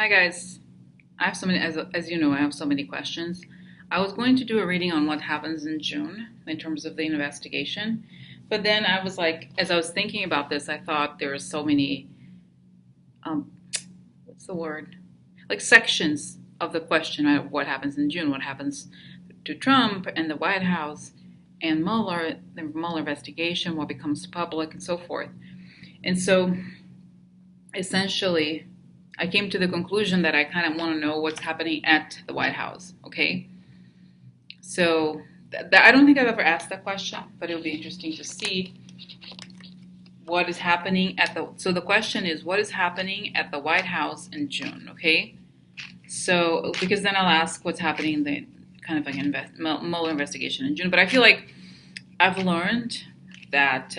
Hi guys. I have so many, as you know, I have so many questions. I was going to do a reading on what happens in June in terms of the investigation, but then I was like, as I was thinking about this, I thought there are so many, um, what's the word? Like sections of the question of what happens in June, what happens to Trump and the White House and Mueller, the Mueller investigation, what becomes public, and so forth. And so essentially, I came to the conclusion that I kind of want to know what's happening at the White House. Okay, so I don't think I've ever asked that question, but it'll be interesting to see what is happening at the. So the question is, what is happening at the White House in June? Okay, so because then I'll ask what's happening in the kind of like Mueller investigation in June. But I feel like I've learned that.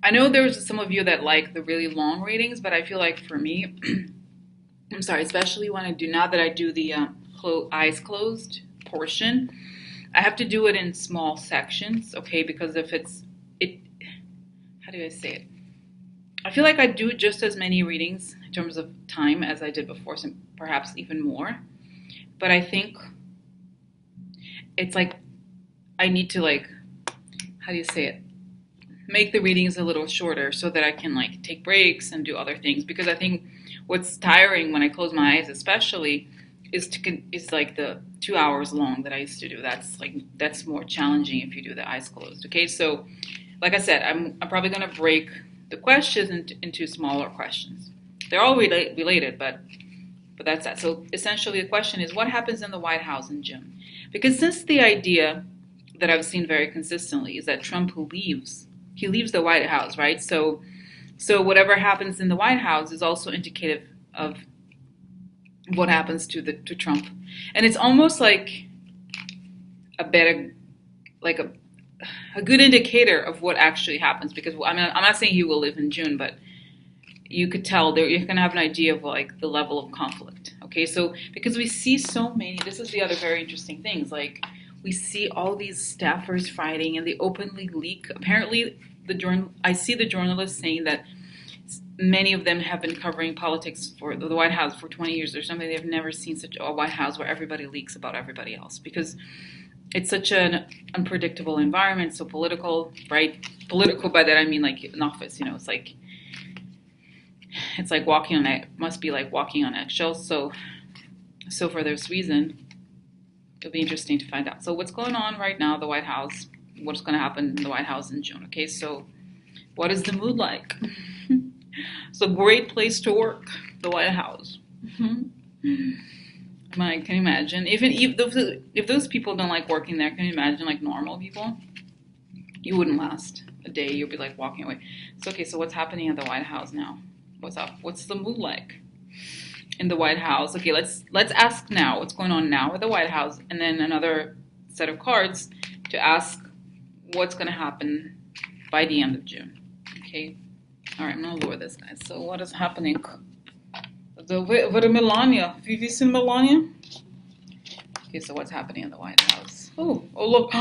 I know there's some of you that like the really long readings, but I feel like for me, I'm sorry, especially when I do, now that I do the eyes closed portion, I have to do it in small sections, okay? Because if how do I say it? I feel like I do just as many readings in terms of time as I did before, so perhaps even more. But I think it's like I need to like, how do you say it? Make the readings a little shorter so that I can like take breaks and do other things, because I think what's tiring when I close my eyes especially is like the 2 hours long that I used to do. That's more challenging if you do the eyes closed. Okay, so like I said, I'm probably gonna break the questions into smaller questions. They're all related, but that's that. So essentially the question is, what happens in the White House in June? Because since the idea that I've seen very consistently is that Trump leaves, he leaves the White House, right? So whatever happens in the White House is also indicative of what happens to Trump, and it's almost like a better, like a good indicator of what actually happens. Because I mean, I'm not saying he will live in June, but you could tell there you can have an idea of like the level of conflict. Okay, so because we see so many, this is the other very interesting things, like we see all these staffers fighting and they openly leak. Apparently, I see the journalists saying that many of them have been covering politics for the White House for 20 years or something. They've never seen such a White House where everybody leaks about everybody else, because it's such an unpredictable environment, so political, right? Political, by that I mean like in office, it's like walking on it must be like walking on eggshells. So for this reason, it'll be interesting to find out. So what's going on right now, the White House, what's going to happen in the White House in June. Okay, so what is the mood like? It's a great place to work, the White House. Can you imagine? Even if those people don't like working there, can you imagine like normal people? You wouldn't last a day. You'll be like walking away. So okay, so what's happening at the White House now? What's up? What's the mood like in the White House? Okay, let's ask now what's going on now with the White House, and then another set of cards to ask what's going to happen by the end of June. Okay, all right, I'm gonna lower this, guys. So what is happening? The Melania. Have you seen Melania? Okay, so what's happening in the White House? Oh look,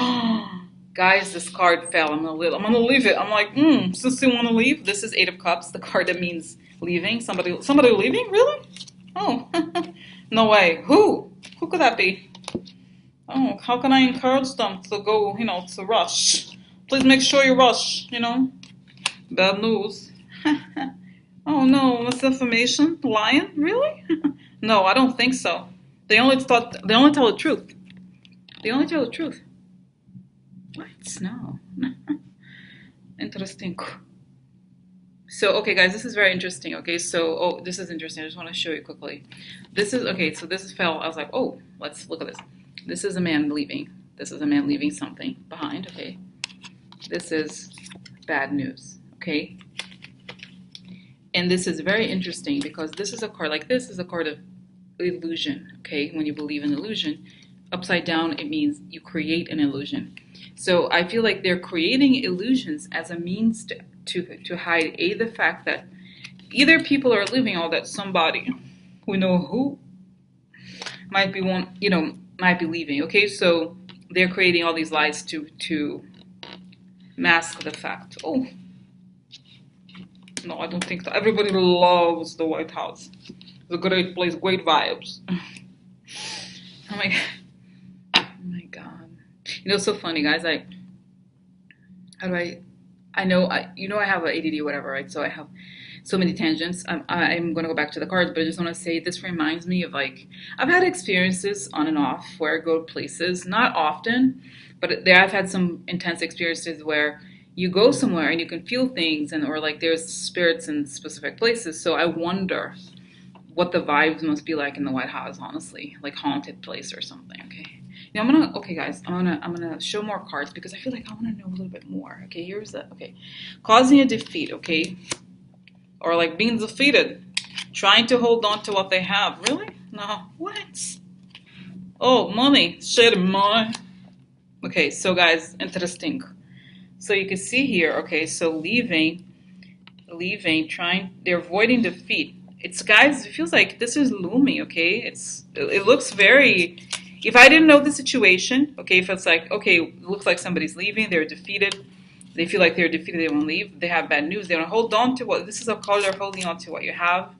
guys, this card fell. I'm gonna leave it. I'm like, since you want to leave, this is Eight of Cups, the card that means leaving. Somebody leaving? Really? Oh, no way. Who could that be? Oh, how can I encourage them to go, to rush? Please make sure you rush, Bad news. Oh no, misinformation? Lying? Really? No, I don't think so. They only tell the truth. They only tell the truth. What? No. Interesting. So, okay, guys, this is very interesting. Okay, so, this is interesting. I just want to show you quickly. This is, okay, so this fell. I was like, oh, let's look at this. This is a man leaving. This is a man leaving something behind, okay? This is bad news, okay? And this is very interesting because this is a card, like this is a card of illusion, okay? When you believe in illusion, upside down, it means you create an illusion. So I feel like they're creating illusions as a means to hide the fact that either people are leaving or that somebody, we know who, might be leaving. Okay, so they're creating all these lies to mask the fact. Oh, No, I don't think so. Everybody loves the White House. It's a great place, great vibes. Oh my, oh my God. You know, it's so funny, guys. How do I know, I have a ADD or whatever, right? So I have so many tangents. I'm going to go back to the cards, but I just want to say this reminds me of like, I've had experiences on and off where I go to places, not often, but there I've had some intense experiences where you go somewhere and you can feel things and or like there's spirits in specific places. So I wonder what the vibes must be like in the White House, honestly, like haunted place or something. Okay. Now okay guys, I'm gonna show more cards because I feel like I want to know a little bit more. Okay, here's the okay, causing a defeat. Okay, or like being defeated, trying to hold on to what they have. Really? No. What? Oh, money, shit, money. Okay, so guys, interesting. So you can see here. Okay, so leaving, they're avoiding defeat. It's guys, it feels like this is looming. Okay, it looks very. If I didn't know the situation, okay, if it's like, okay, it looks like somebody's leaving, they're defeated, they feel like they're defeated, they won't leave, they have bad news, they want to hold on to what, this is a card, they're holding on to what you have.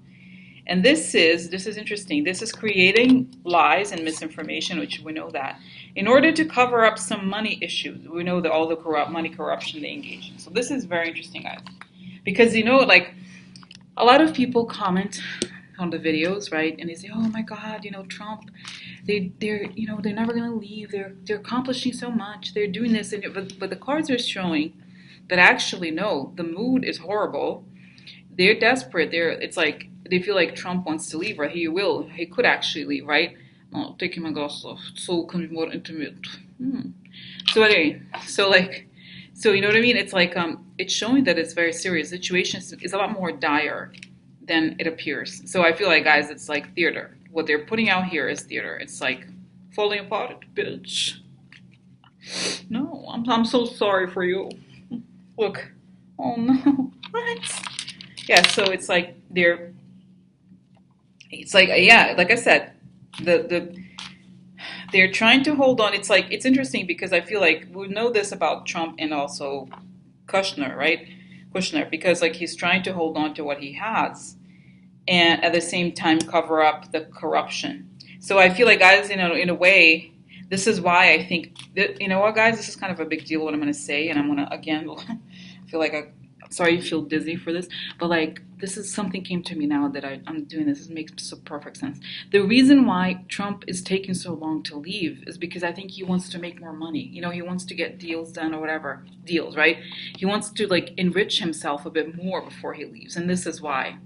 And this is interesting, this is creating lies and misinformation, which we know that, in order to cover up some money issues. We know that all the money corruption they engage in. So this is very interesting, guys. Because, like, a lot of people comment on the videos, right? And they say, oh my God, Trump, they're never gonna leave. They're accomplishing so much. They're doing this, but the cards are showing that actually no, the mood is horrible. They're desperate. It's like they feel like Trump wants to leave, right? He could actually leave, right? Oh, taking my glass off, so can be more intimate. So anyway, so you know what I mean? It's like it's showing that it's very serious. The situation is a lot more dire than it appears. So I feel like, guys, it's like theater. What they're putting out here is theater. It's like falling apart, bitch. No, I'm so sorry for you. Look. Oh no. What? Yeah, so it's like yeah, like I said, they're trying to hold on. It's like it's interesting because I feel like we know this about Trump and also Kushner, right? Kushner, because like he's trying to hold on to what he has and at the same time cover up the corruption. So I feel like, guys, in a way, this is why I think that, you know what, guys, this is kind of a big deal what I'm going to say, and I'm going to, again, I feel like sorry you feel dizzy for this, but like this is something came to me now that I'm doing this. It makes so perfect sense. The reason why Trump is taking so long to leave is because I think he wants to make more money. He wants to get deals done or whatever, deals, right? He wants to like enrich himself a bit more before he leaves, and this is why.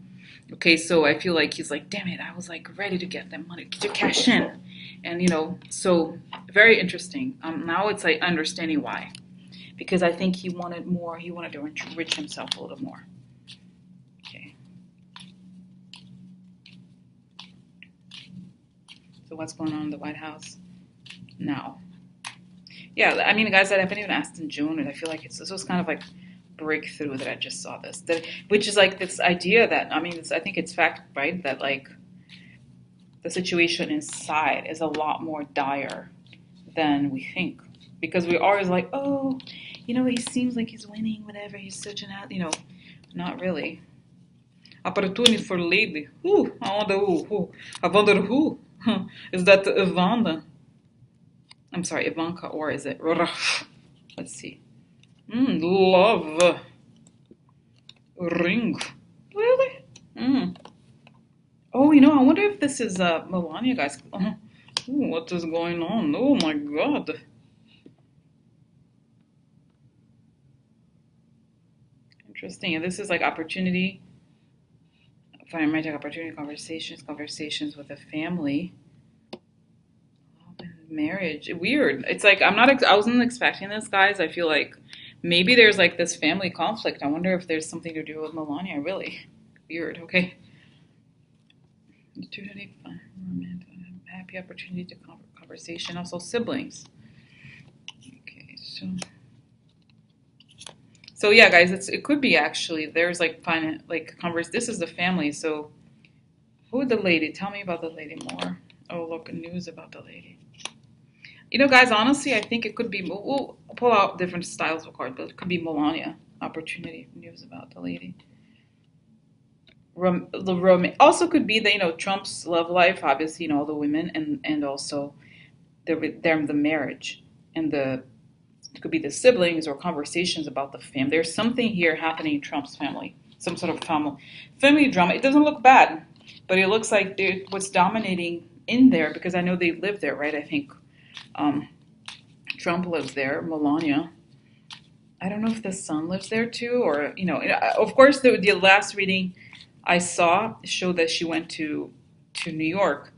Okay, so I feel like he's like, damn it, I was like ready to get that money, to cash in. And so very interesting. Now it's like understanding why. Because I think he wanted more, he wanted to enrich himself a little more. Okay. So what's going on in the White House now? Yeah, I mean, guys, I haven't even asked in June, and I feel like this was kind of like breakthrough that I just saw this, which is like this idea that, I mean, I think it's fact, right, that like the situation inside is a lot more dire than we think, because we always like, oh, he seems like he's winning, whatever, he's such an, not really. Opportunity for lady. I wonder who. I wonder who. Is that Ivana? I'm sorry, Ivanka, or is it? Let's see. Love. Ring. Really? Oh, I wonder if this is Melania, guys. What is going on? Oh my God. Interesting. And this is like opportunity. Find romantic opportunity, conversations with a family. Marriage. Weird. It's like I wasn't expecting this, guys. I feel like maybe there's like this family conflict. I wonder if there's something to do with Melania. Really weird. Okay. Opportunity, fun, romantic, happy opportunity to conversation. Also siblings. Okay, so yeah, guys, it could be actually there's like this is the family. So who the lady? Tell me about the lady more. Oh, look, news about the lady. Guys, honestly, I think it could be, we'll pull out different styles of cards, but it could be Melania. Opportunity, news about the lady. Also could be that, Trump's love life, obviously, all the women, and also the marriage, and it could be the siblings or conversations about the family. There's something here happening in Trump's family, some sort of family drama. It doesn't look bad, but it looks like what's dominating in there, because I know they live there, right? I think um, Trump lives there, Melania. I don't know if the son lives there too, or of course, the last reading I saw showed that she went to New York.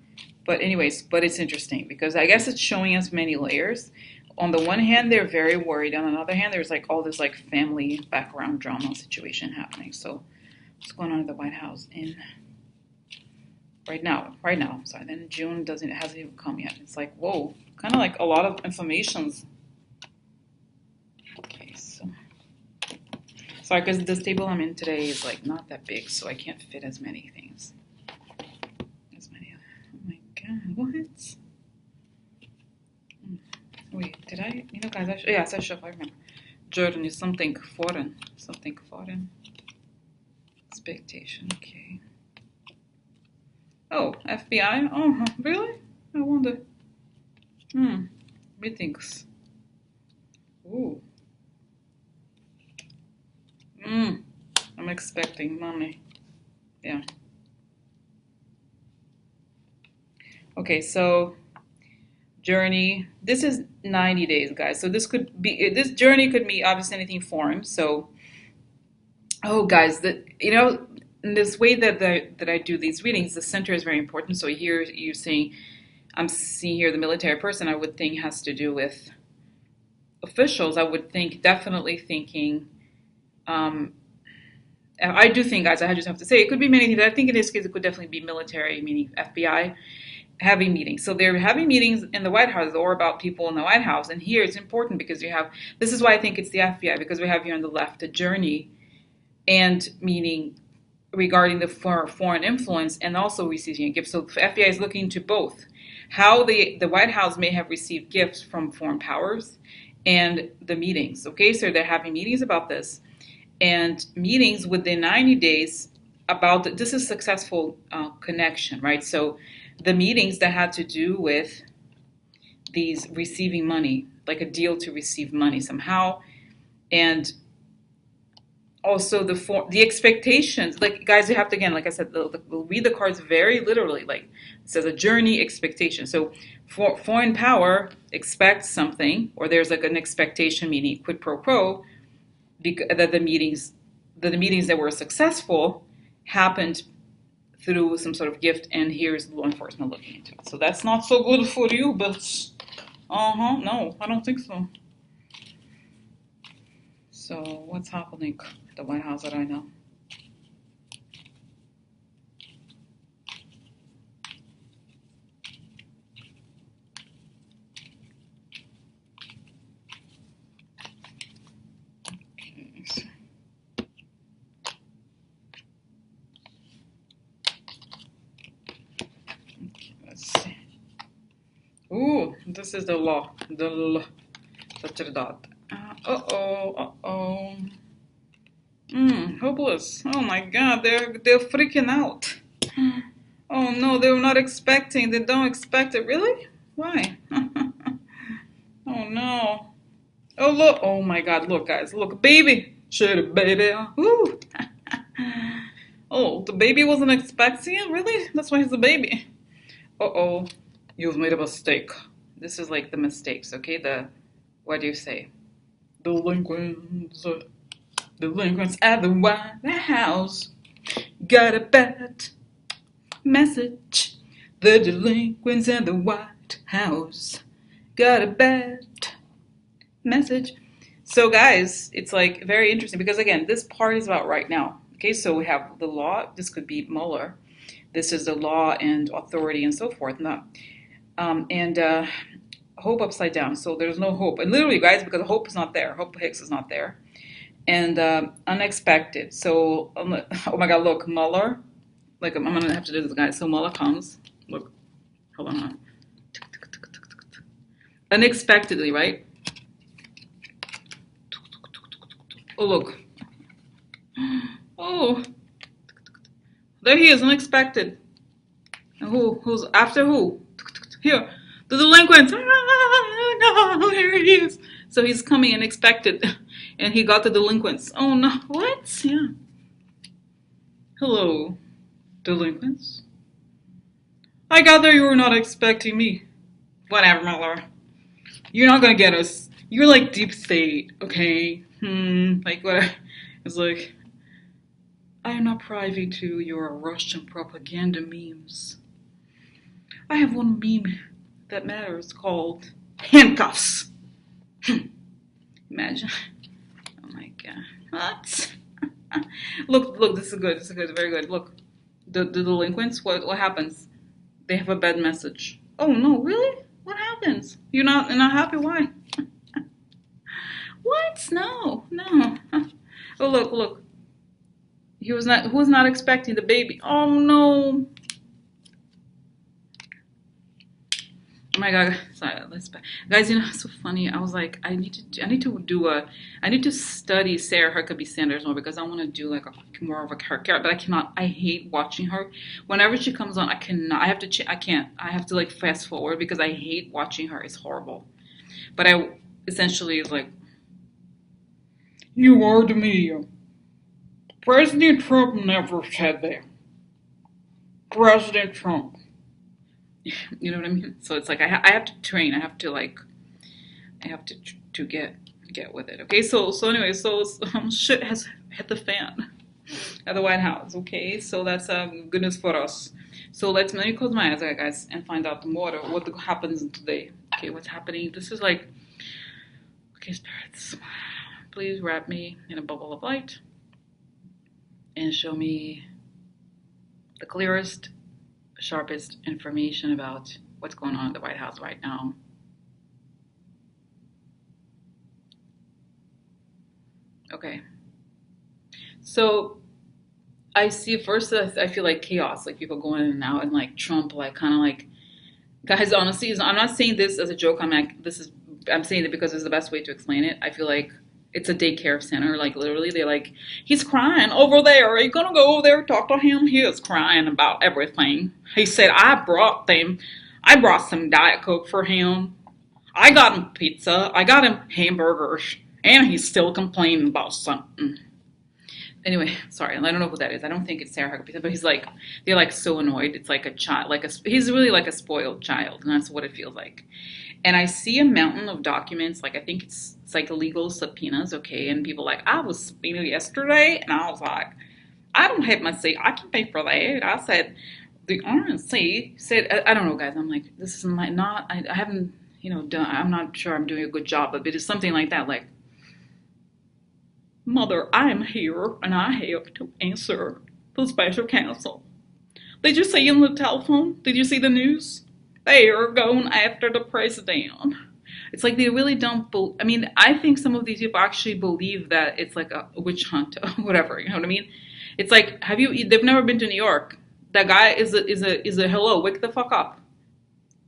But anyways, but it's interesting because I guess it's showing us many layers. On the one hand, they're very worried. On the other hand, there's like all this like family background drama situation happening. So what's going on in the White House in right now? Sorry, then June hasn't even come yet. It's like, whoa, kind of like a lot of information's. Okay, so sorry, because this table I'm in today is like not that big, so I can't fit as many things. Oh my God, what? Wait, did I? Guys, yes, I should. I remember. Journey, something foreign. Expectation, okay. Oh, FBI? Oh, really? I wonder. Meetings. Ooh. I'm expecting money. Yeah. Okay, so journey. This is 90 days, guys. So this journey could be obviously anything foreign. So, oh, guys, in this way that I do these readings, the center is very important. So here you're saying, I'm seeing here the military person. I would think has to do with officials. I would think definitely thinking. I do think, guys, I just have to say it could be many things. But I think in this case it could definitely be military, meaning FBI. Having meetings. So they're having meetings in the White House or about people in the White House. And here it's important because this is why I think it's the FBI, because we have here on the left a journey and meaning regarding the foreign influence and also receiving gifts. So the FBI is looking to both how the White House may have received gifts from foreign powers and the meetings. Okay, so they're having meetings about this and meetings within 90 days about this is successful connection, right? So the meetings that had to do with these receiving money, like a deal to receive money somehow, and also the expectations. Like, guys, you have to, again, like I said, we'll read the cards very literally. Like it says, a journey expectation. So foreign power expects something, or there's like an expectation, meaning quid-pro-quo, that the meetings that were successful happened through some sort of gift, and here's law enforcement looking into it. So that's not so good for you, but no, I don't think so. So what's happening at the White House that I know? Okay, let's see. Ooh, this is the law. Hopeless. Oh my God, they're freaking out. Oh no, they were not expecting. They don't expect it. Really? Why? Oh no. Oh look. Oh my God. Look, guys. Look, baby. Shady baby. Woo. Oh, the baby wasn't expecting it. Really? That's why he's a baby. Uh-oh. You've made a mistake. This is like the mistakes. Okay. What do you say? Delinquents at the White House got a bad message. The delinquents at the White House got a bad message. So, guys, it's like very interesting because, again, this part is about right now. Okay, so we have the law. This could be Mueller. This is the law and authority and so forth. Hope upside down. So there's no hope. And literally, guys, because hope is not there. Hope Hicks is not there. And unexpected. So, oh my God, look, Mueller. Like, I'm going to have to do this, guys. So Mueller comes. Look, hold on. Unexpectedly, right? Oh, look. Oh. There he is, unexpected. And who's after who? Here, the delinquents. Ah, no, here he is. So he's coming unexpected, and he got the delinquents. Oh no, what? Yeah. Hello, delinquents. I gather you were not expecting me. Whatever, Mueller. You're not gonna get us. You're like deep state, okay? Like what? It's like I am not privy to your Russian propaganda memes. I have one meme that matters called handcuffs. Imagine. Oh my god. What? Look, this is good. This is good. Very good. Look. The delinquents, what happens? They have a bad message. Oh no, really? What happens? You're not happy? Why? What? No, no. Oh look. Who was not expecting the baby? Oh no. Oh my god, sorry, guys, it's so funny. I was like, I need to study Sarah Huckabee Sanders more because I want to do like more of a character, but I cannot. I hate watching her. Whenever she comes on, I cannot. I can't. I have to like fast forward because I hate watching her. It's horrible. But I essentially like, you heard me. President Trump never said that. President Trump. You know what I mean? So it's like I have to train. I have to like I have to get with it. Okay. So anyway, so shit has hit the fan at the White House. Okay. So that's good news for us. So let me close my eyes, guys, and find out more what happens today. Okay. What's happening? This is like okay, spirits. Please wrap me in a bubble of light and show me the clearest, sharpest information about what's going on at the White House right now. Okay. So I see first I feel like chaos, like people going in and out, and like Trump, like kind of like guys. Honestly, I'm not saying this as a joke. I'm saying it because it's the best way to explain it. I feel like it's a daycare center. Like literally, they're like, he's crying over there. Are you gonna go over there talk to him? He is crying about everything. He said, I brought some Diet Coke for him. I got him pizza. I got him hamburgers, and he's still complaining about something. Anyway, sorry, I don't know who that is. I don't think it's Sarah Huckabee, but they're like so annoyed. It's like a child, he's really like a spoiled child, and that's what it feels like. And I see a mountain of documents, like I think it's like illegal subpoenas, okay? And people like, I was subpoenaed yesterday, and I was like, I don't have my seat. I can pay for that. I said, the RNC said, I don't know, guys. I'm like, this is I haven't, done. I'm not sure I'm doing a good job, but it's something like that, like. Mother, I am here and I have to answer the special counsel. Did you see on the telephone? Did you see the news? They are going after the president. It's like they really don't. I think some of these people actually believe that it's like a witch hunt or whatever. You know what I mean? It's like, they've never been to New York. That guy is a hello, wake the fuck up.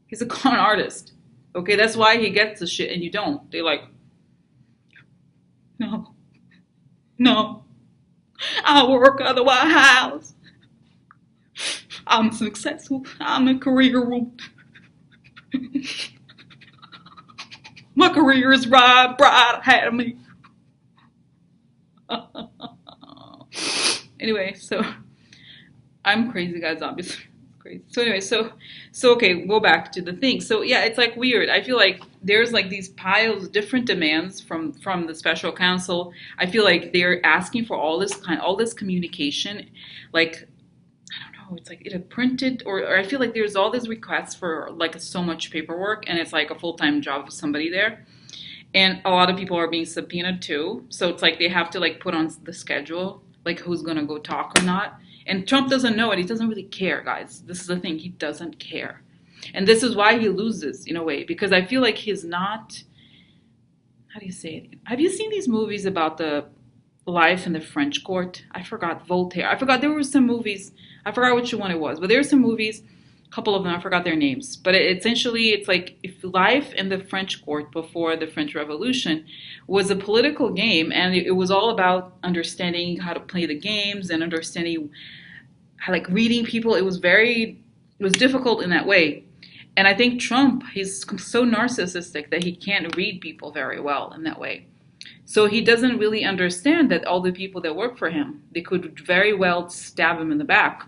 He's a con artist. Okay, that's why he gets the shit and you don't. They're like, no, I work at the White House. I'm successful. I'm a career woman. My career is bright ahead of me. Anyway, so I'm crazy, guys, obviously. Crazy. So anyway, so okay, go back to the thing. So yeah, it's like weird. I feel like there's like these piles of different demands from the special counsel. I feel like they're asking for all this communication, like I don't know, it's like either printed or I feel like there's all these requests for like so much paperwork, and it's like a full-time job with somebody there. And a lot of people are being subpoenaed too. So it's like they have to like put on the schedule, like who's gonna go talk or not. And Trump doesn't know it. He doesn't really care, guys. This is the thing. He doesn't care. And this is why he loses in a way. Because I feel like he's not, how do you say it? Have you seen these movies about the life in the French court? I forgot, Voltaire. I forgot, there were some movies. I forgot which one it was. But there were some movies, a couple of them, I forgot their names. But essentially, it's like if life in the French court before the French Revolution was a political game, and it was all about understanding how to play the games and understanding like reading people. It was difficult in that way. And I think Trump, he's so narcissistic that he can't read people very well in that way. So he doesn't really understand that all the people that work for him, they could very well stab him in the back.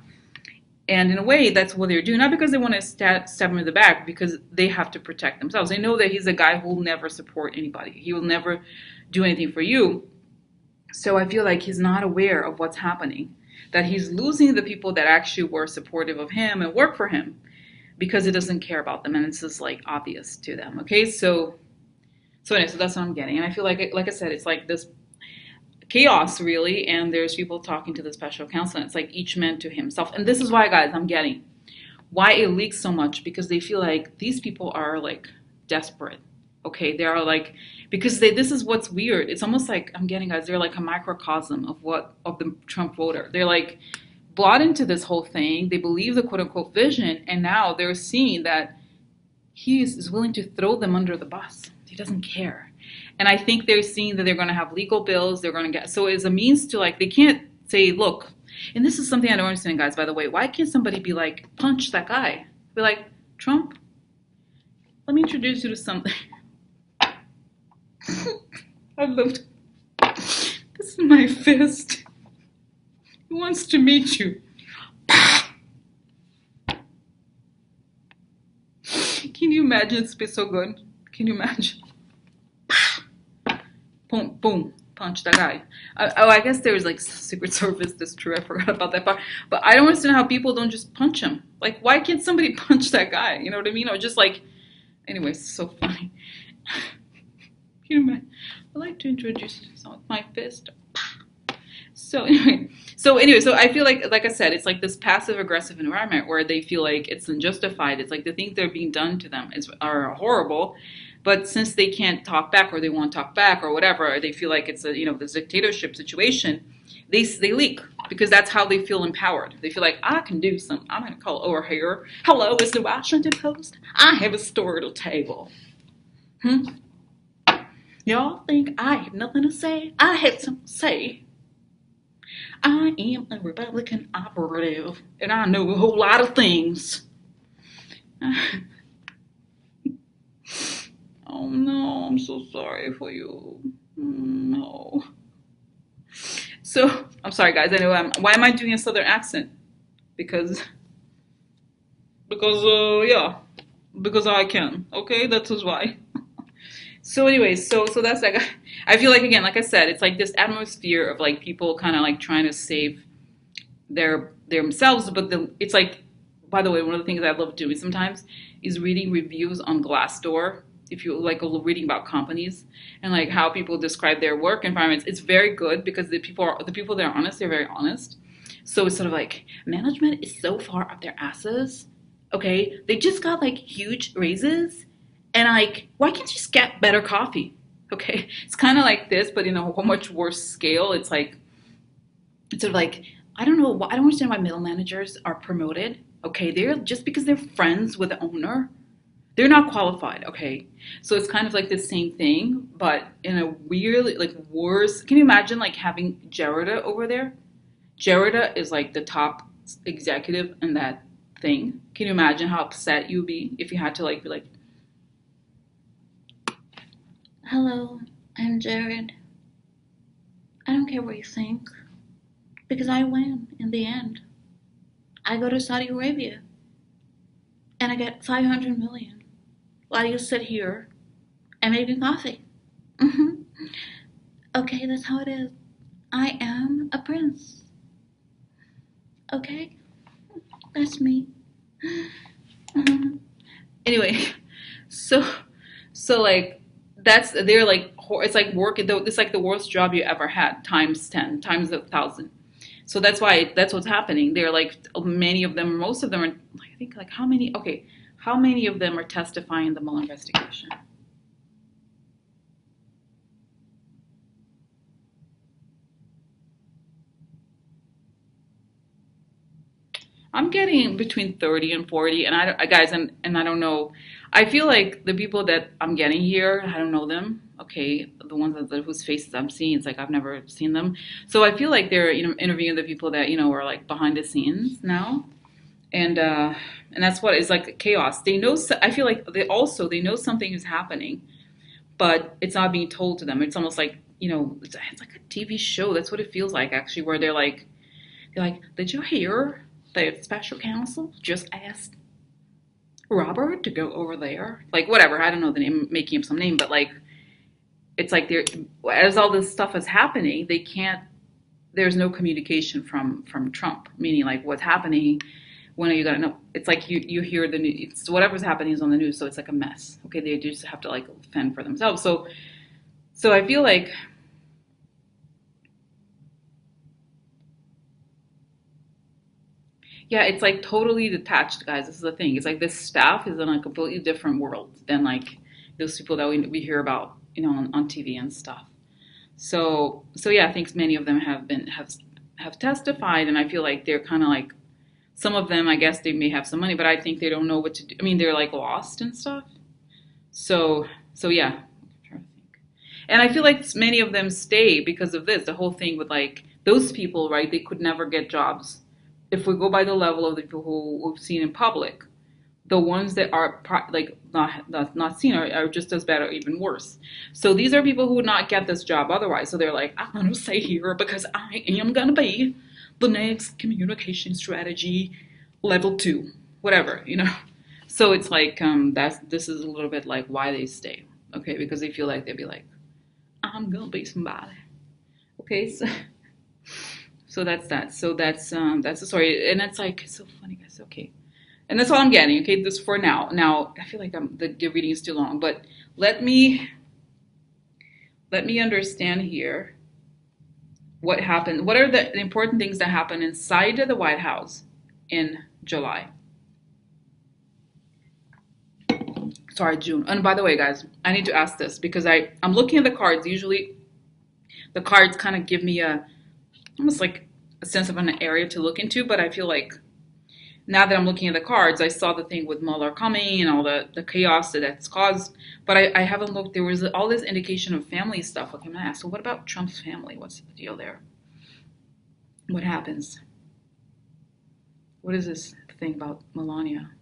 And in a way, that's what they're doing. Not because they want to stab him in the back, because they have to protect themselves. They know that he's a guy who will never support anybody. He will never do anything for you. So I feel like he's not aware of what's happening. That he's losing the people that actually were supportive of him and work for him because he doesn't care about them. And it's just like obvious to them. Okay, so anyway, so that's what I'm getting. And I feel like I said, it's like this chaos really, and there's people talking to the special counsel, and it's like each man to himself. And this is why, guys, I'm getting why it leaks so much, because they feel like these people are like desperate. Okay, they are like, because this is what's weird. It's almost like I'm getting, guys, they're like a microcosm of the Trump voter. They're like bought into this whole thing. They believe the quote unquote vision, and now they're seeing that he is willing to throw them under the bus. He doesn't care. And I think they're seeing that they're going to have legal bills. They're going to get, so as a means to like, they can't say, look, and this is something I don't understand, guys, by the way. Why can't somebody be like, punch that guy? Be like, Trump, let me introduce you to something. I loved, this is my fist. He wants to meet you. Can you imagine? It's been so good. Can you imagine? Boom, boom, punch that guy. I guess there was like Secret Service. That's true. I forgot about that part. But I don't understand how people don't just punch him. Like, why can't somebody punch that guy? You know what I mean? Or just like, anyways, it's so funny. Can you imagine? I'd like to introduce someone with my fist. So anyway, so I feel like I said, it's like this passive aggressive environment where they feel like it's unjustified. It's like the things that are being done to them are horrible, but since they can't talk back, or they won't talk back, or whatever, or they feel like it's a this dictatorship situation, they leak, because that's how they feel empowered. They feel like, I can do something. I'm gonna call over here. Hello, is the Washington Post? I have a story to table. Y'all think I have nothing to say? I have something to say. I am a Republican operative, and I know a whole lot of things. Oh no, I'm so sorry for you. No. So, I'm sorry, guys. I know why am I doing a Southern accent? Because yeah, because I can. Okay, that is why. So anyways, so that's like, I feel like, again, like I said, it's like this atmosphere of like people kind of like trying to save themselves, but it's like, by the way, one of the things I love doing sometimes is reading reviews on Glassdoor. If you like reading about companies and like how people describe their work environments, it's very good, because the people that are honest, they're very honest. So it's sort of like, management is so far up their asses. Okay, they just got like huge raises, and like, why can't you just get better coffee? Okay, it's kind of like this, but in a whole much worse scale. It's like, it's sort of like, I don't know, I don't understand why middle managers are promoted. Okay, they're just because they're friends with the owner. They're not qualified, okay? So it's kind of like the same thing, but in a weird, like worse. Can you imagine like having Gerida over there? Gerida is like the top executive in that thing. Can you imagine how upset you'd be if you had to like be like, hello, I'm Jared. I don't care what you think, because I win in the end. I go to Saudi Arabia, and I get 500 million. While you sit here and make me coffee. Okay, that's how it is. I am a prince. Okay? That's me. Anyway, so like, they're like, it's like working, it's like the worst job you ever had, times 10, times 1,000. So that's what's happening. They're like, many of them, most of them are, I think, like, how many of them are testifying in the Mueller investigation? I'm getting between 30 and 40, and guys, and I don't know. I feel like the people that I'm getting here, I don't know them. Okay, the ones whose faces I'm seeing, it's like I've never seen them. So I feel like they're, interviewing the people that, are like behind the scenes now, and uh, and that's what is like chaos. They know. I feel like they know something is happening, but it's not being told to them. It's almost like, it's like a TV show. That's what it feels like actually, where they're like, did you hear that special counsel just asked Robert to go over there? Like, whatever. I don't know the name, making up some name, but like, it's like as all this stuff is happening, they can't. There's no communication from Trump, meaning like what's happening. When are you gonna know? It's like you hear the news. It's whatever's happening is on the news, so it's like a mess. Okay, they just have to like fend for themselves. So I feel like, yeah, it's like totally detached, guys. This is the thing. It's like this staff is in a completely different world than like those people that we hear about, on TV and stuff. So yeah, I think many of them have testified, and I feel like they're kind of like, some of them, I guess they may have some money, but I think they don't know what to do. I mean, they're like lost and stuff. So yeah, I'm trying to think. And I feel like many of them stay because of this. The whole thing with like those people, right? They could never get jobs. If we go by the level of the people who we've seen in public, the ones that are like not seen are just as bad or even worse. So these are people who would not get this job otherwise. So they're like, I'm gonna stay here because I am gonna be the next communication strategy level 2, whatever. So it's like, this is a little bit like why they stay, okay? Because they feel like they'd be like, I'm gonna be somebody, okay? So that's that. So that's the story, and it's like it's so funny, guys. Okay, and that's all I'm getting. Okay, this for now. Now I feel like the reading is too long, but let me understand here what happened. What are the important things that happened inside of the White House in July? Sorry, June. And by the way, guys, I need to ask this because I'm looking at the cards. Usually, the cards kind of give me almost like a sense of an area to look into, but I feel like now that I'm looking at the cards, I saw the thing with Mueller coming and all the chaos that's caused, but I haven't looked. There was all this indication of family stuff. Okay, I'm gonna ask, so what about Trump's family? What's the deal there? What happens? What is this thing about Melania?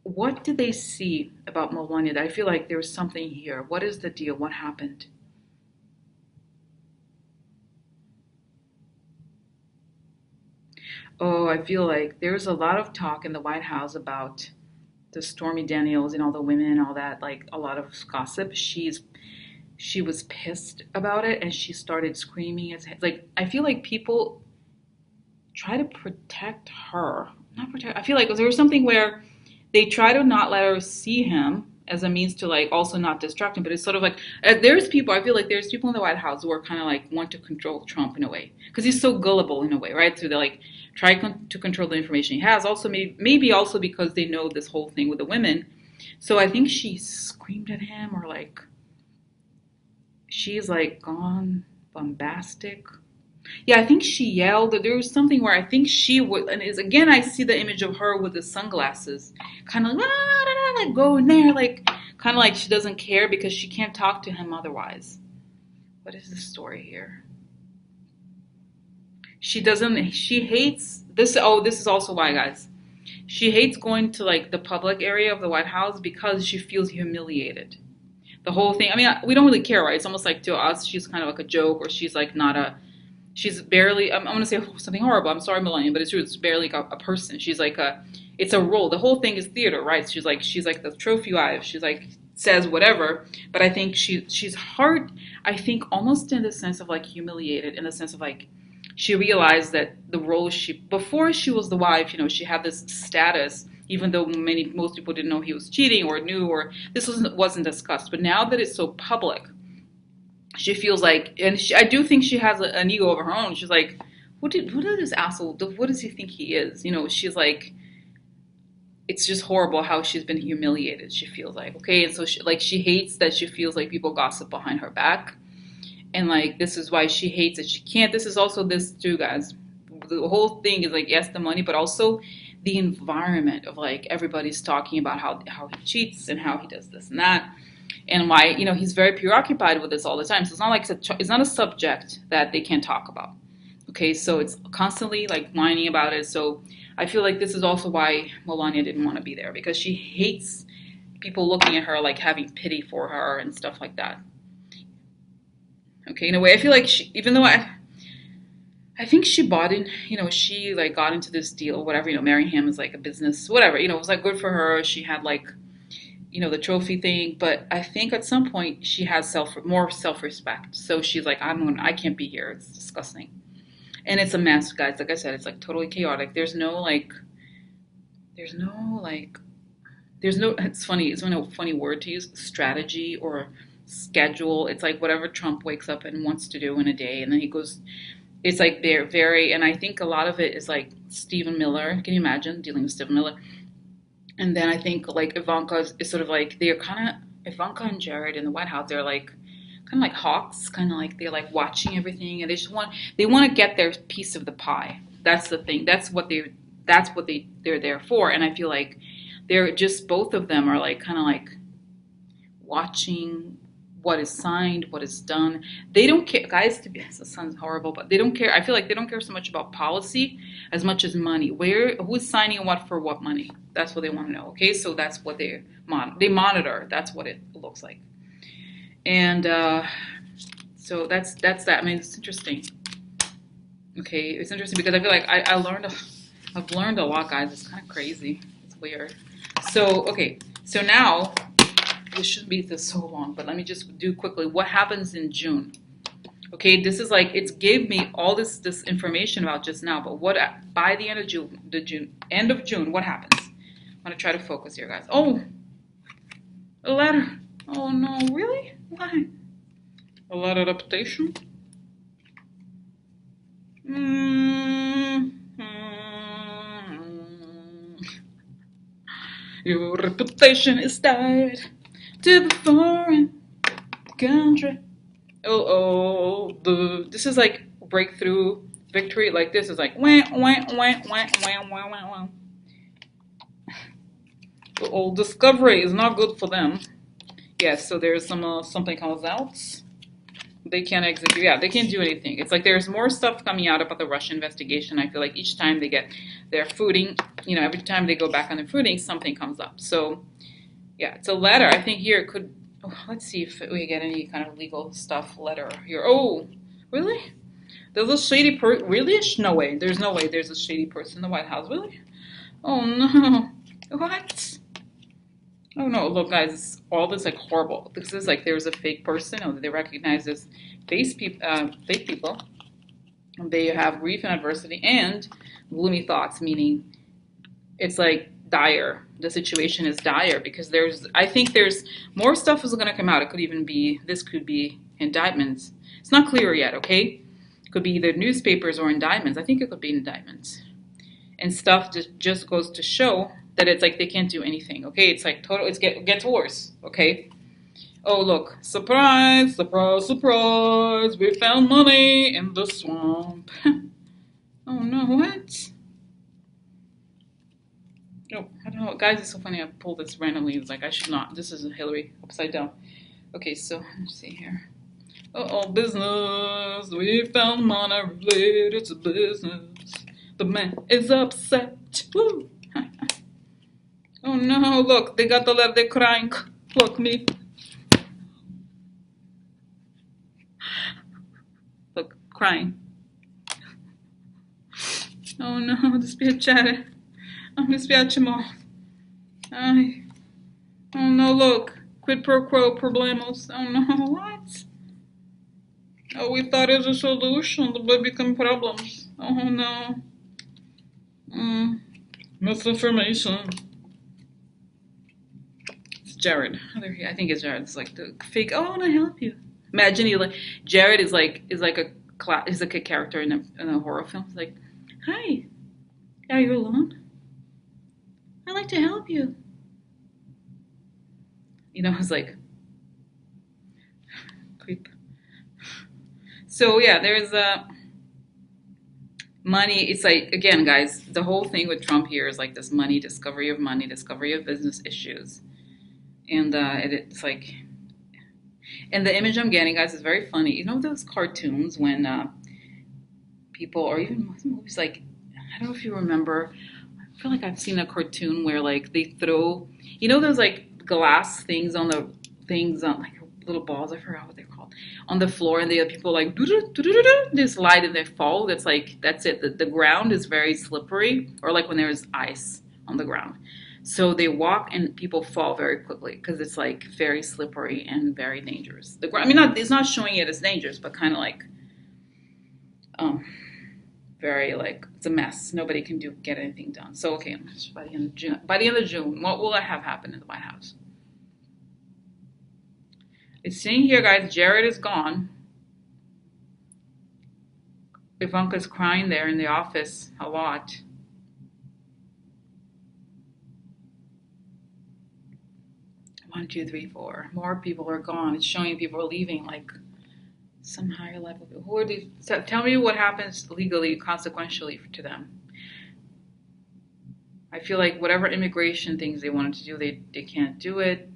What did they see about Melania that I feel like there was something here? What is the deal? What happened? Oh, I feel like there's a lot of talk in the White House about the Stormy Daniels and all the women and all that, like a lot of gossip. She was pissed about it and she started screaming. It's like I feel like people try to protect her. Not protect. I feel like there was something where they try to not let her see him as a means to like also not distract him. But it's sort of like there's people. I feel like there's people in the White House who are kind of like want to control Trump in a way because he's so gullible in a way, right? So they're like try to control the information he has. Also, maybe also because they know this whole thing with the women. So I think she screamed at him or like she's like gone bombastic. Yeah, I think she yelled. There was something where I think she would, and is again, I see the image of her with the sunglasses, kind of like, like going there, like kind of like she doesn't care because she can't talk to him otherwise. What is the story here? She doesn't, she hates this. Oh, this is also why, guys. She hates going to like the public area of the White House because she feels humiliated. The whole thing, I mean, we don't really care, right? It's almost like to us, she's kind of like a joke, or she's like not a, she's barely, I'm going to say something horrible. I'm sorry, Melania, but it's true. It's barely a person. She's like it's a role. The whole thing is theater, right? She's like the trophy wife. She's like, says whatever. But I think she's hard, I think almost in the sense of like humiliated, in the sense of like, she realized that the role before she was the wife, she had this status, even though most people didn't know he was cheating or knew, or this wasn't discussed. But now that it's so public, she feels like, and I do think she has an ego of her own. She's like, what did this asshole, what does he think he is? She's like, it's just horrible how she's been humiliated, she feels like, okay? And so she hates that she feels like people gossip behind her back. And like, this is why she hates it. She can't, this is also this too, guys. the whole thing is like, yes, the money, but also the environment of like everybody's talking about how he cheats and how he does this and that, and why, he's very preoccupied with this all the time. So it's not like it's not a subject that they can't talk about. Okay, so it's constantly like whining about it. So I feel like this is also why Melania didn't want to be there, because she hates people looking at her like having pity for her and stuff like that. Okay, in a way, I feel like even though I think she bought in, she like got into this deal, whatever, marrying him is like a business, whatever, it was like good for her. She had like, the trophy thing, but I think at some point she has more self-respect. So she's like, I can't be here. It's disgusting. And it's a mess, guys. Like I said, it's like totally chaotic. It's funny, it's a funny word to use, strategy or schedule. It's like whatever Trump wakes up and wants to do in a day, and then he goes, it's like they're very, and I think a lot of it is like Stephen Miller. Can you imagine dealing with Stephen Miller? And then I think like Ivanka is sort of like, they're kind of, Ivanka and Jared in the White House, they're like, kind of like hawks, kind of like they're like watching everything, and they want to get their piece of the pie. That's the thing. That's what they're there for. And I feel like they're just, both of them are like kind of like watching what is signed, what is done. They don't care, guys. This sounds horrible, but they don't care. I feel like they don't care so much about policy as much as money. Who's signing what for what money? That's what they want to know. Okay, so that's what they monitor. That's what it looks like. And so that's that. I mean, it's interesting. Okay, it's interesting because I feel like I've learned a lot, guys. It's kind of crazy. It's weird. So okay, so now this shouldn't be this so long, but let me just do quickly what happens in June. Okay, this is like, it's gave me all this information about just now, but what by the end of June, what happens? I'm gonna try to focus here, guys. Oh, a letter. Oh no, really? Why? A letter reputation? Your reputation is tied to the foreign country. This is like breakthrough victory. Like this is like wah wah wah wah wah wah wah wah. Discovery is not good for them. Yes, so there's something comes out. They can't execute. Yeah, they can't do anything. It's like there's more stuff coming out about the Russia investigation. I feel like each time they get their footing, every time they go back on their footing, something comes up. So yeah, it's a letter. I think here it could. Oh, let's see if we get any kind of legal stuff letter here. Oh, really? There's a shady person. Really? No way. There's no way there's a shady person in the White House. Really? Oh no. What? Oh no, look guys, all this like horrible. This is like there's a fake person, or they recognize as fake people. They have grief and adversity and gloomy thoughts, meaning it's like dire. The situation is dire because I think there's more stuff is gonna come out. This could be indictments. It's not clear yet, okay? It could be either newspapers or indictments. I think it could be indictments. And stuff just goes to show that it's like they can't do anything, okay? It's like it gets worse, okay? Oh, look, surprise, surprise, surprise, we found money in the swamp. Oh no, what? Oh, I don't know, guys, it's so funny, I pulled this randomly, it's like I should not, this is Hillary, upside down. Okay, so, let's see here. Business, we found money related to business. The man is upset, woo! Oh no, look, they got the letter, they're crying. Look, me. Look, crying. Oh no, dispiacere. Mi spiace mo. Ay. Oh no, look. Quid-pro-quo problemos. Oh no, what? Oh, we thought it was a solution, but become problems. Oh no. Misinformation. Jared. I think it's Jared. It's like the fake. Oh, I want to help you. Imagine Jared is like a character in a horror film. It's like, hi, are you alone? I'd like to help you. It's like creep. So yeah, there's money, it's like, again, guys, the whole thing with Trump here is like this money, discovery of business issues. And it's like, and the image I'm getting, guys, is very funny. You know those cartoons when people, or even movies like, I don't know if you remember, I feel like I've seen a cartoon where like they throw, you know, those like glass things on the things on like little balls, I forgot what they're called, on the floor, and the people like they slide and they fall. That's like, that's it. The ground is very slippery, or like when there's ice on the ground. So they walk and people fall very quickly because it's like very slippery and very dangerous. The ground, I mean, not, it's not showing it as dangerous, but kind of like um, very like it's a mess. Nobody can get anything done. So okay, by the end of June, what will I have happen in the White House? It's saying here, guys, Jared is gone. Ivanka's crying there in the office a lot. One, two, three, four. More people are gone. It's showing people are leaving, like some higher level. Who are these? So tell me what happens legally, consequentially to them. I feel like whatever immigration things they wanted to do, they can't do it.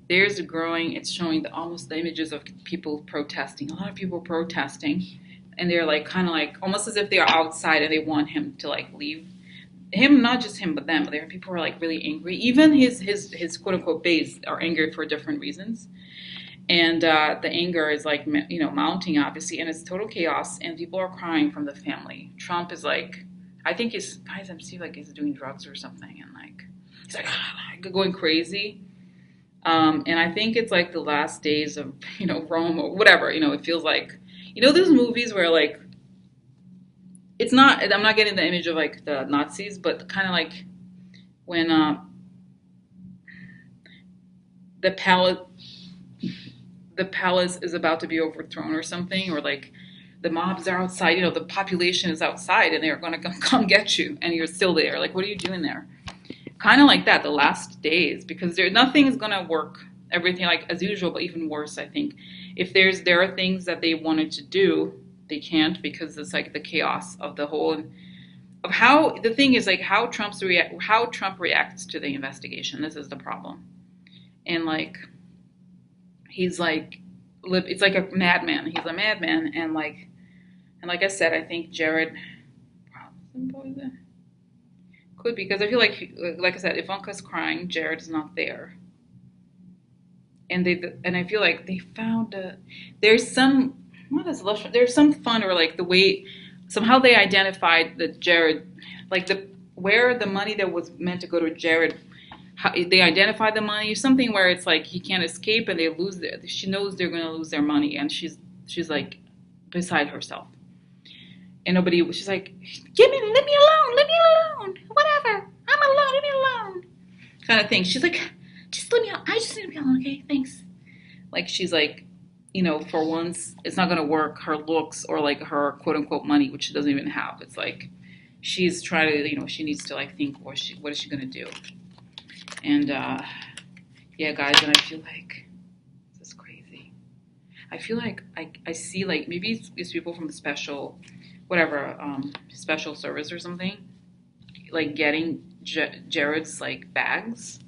There's a growing, it's showing almost the images of people protesting. A lot of people protesting, and they're like kind of like almost as if they are outside and they want him to like leave. Him, not just him, but them. There are people who are like really angry. Even his quote unquote base are angry for different reasons, and the anger is like mounting obviously, and it's total chaos. And people are crying from the family. Trump is like, I think his guys MC like he's doing drugs or something, and like he's like going crazy. And I think it's like the last days of, Rome or whatever, it feels like, those movies where like, it's not, I'm not getting the image of like the Nazis, but kind of like when the palace is about to be overthrown or something, or like the mobs are outside, the population is outside and they're going to come get you and you're still there. Like, what are you doing there? Kind of like that, the last days, because nothing is going to work, everything like as usual, but even worse, I think. If there are things that they wanted to do, they can't because it's like the chaos of the whole, of how, the thing is like how Trump reacts to the investigation. This is the problem. And like, he's like, it's like a madman. He's a madman. And like I said, I think Jared, could be, because I feel like I said, Ivanka's crying, Jared's not there, and I feel like they found there's some there's some fun, or like the way somehow they identified that Jared, like where the money that was meant to go to Jared, they identified the money, something where it's like he can't escape and they lose she knows they're going to lose their money, and she's like beside herself. And she's like, let me alone, whatever. I'm alone, leave me alone. Kind of thing. She's like, just let me alone. I just need to be alone, okay? Thanks. Like, she's like, for once, it's not going to work, her looks or like her quote unquote money, which she doesn't even have. It's like, she's trying to, she needs to like think, what is she going to do? And, yeah, guys, and I feel like, this is crazy. I feel like I see like, maybe it's people from the special service or something, like getting Jared's like bags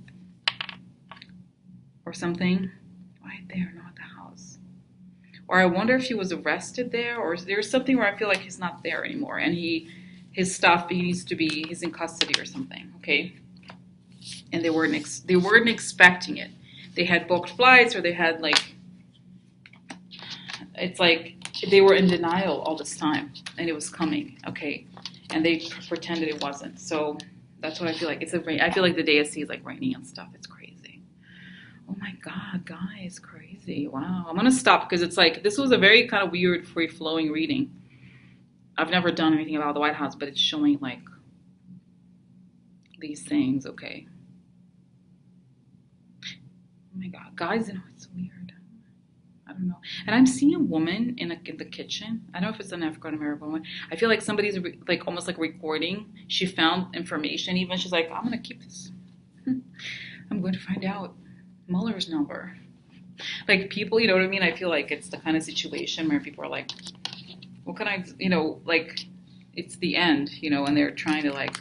or something right there, not the house. Or I wonder if he was arrested there, or there's something where I feel like he's not there anymore, and his stuff, he's in custody or something. Okay, and they weren't expecting it. They had booked flights, or they had like, it's like they were in denial all this time, and it was coming, okay, and they pretended it wasn't. So that's what I feel like. I feel like the DSC is like raining and stuff. It's crazy. Oh my God, guys, crazy. Wow. I'm gonna stop because it's like, this was a very kind of weird, free-flowing reading. I've never done anything about the White House, but it's showing like these things. Okay. Oh my God, guys, it's weird. I don't know. And I'm seeing a woman in the kitchen. I don't know if it's an African American woman. I feel like somebody's like almost like recording. She found information. Even she's like, I'm gonna keep this. I'm going to find out Mueller's number. Like people, you know what I mean? I feel like it's the kind of situation where people are like, what can I, like it's the end, you know, and they're trying to like,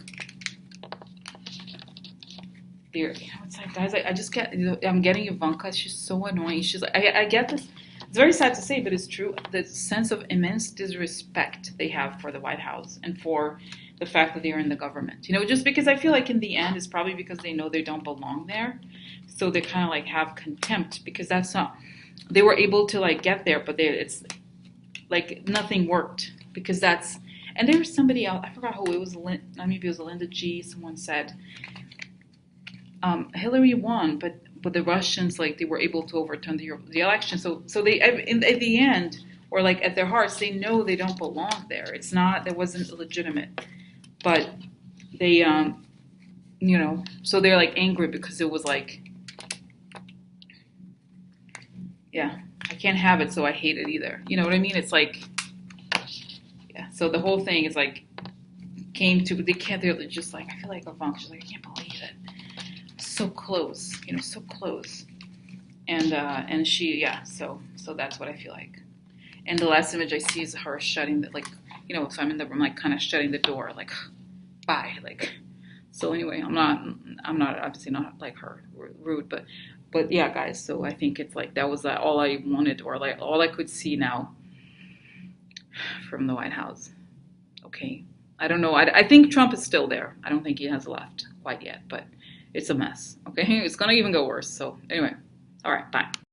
they're, you know, it's like, guys, I just get, you know, I'm getting Ivanka. She's so annoying. She's like, I get this. It's very sad to say, but it's true. The sense of immense disrespect they have for the White House and for the fact that they're in the government. You know, just because I feel like in the end, it's probably because they know they don't belong there. So they kind of like have contempt because that's not, they were able to like get there, but it's like nothing worked because that's, and there was somebody else, I forgot who it was, maybe it was Linda G. Someone said, Hillary won, but the Russians, like, they were able to overturn the election. So they at the end, or like at their hearts, they know they don't belong there. It's not, there wasn't legitimate, but they you know, so they're like angry because it was like, yeah, I can't have it, so I hate it either. You know what I mean? It's like, yeah. So the whole thing is like came to, they can't. They're just like, I feel like Ivanka. She's like, I can't believe it. So close, you know, so close. And she, yeah. So that's what I feel like. And the last image I see is her shutting the, like, you know. So I'm in the room, like, kind of shutting the door, like, bye, like. So anyway, I'm not obviously not like her rude, but yeah, guys. So I think it's like that was all I wanted, or like all I could see now from the White House. Okay, I don't know. I think Trump is still there. I don't think he has left quite yet, but it's a mess. Okay, it's gonna even go worse. So anyway, all right, bye.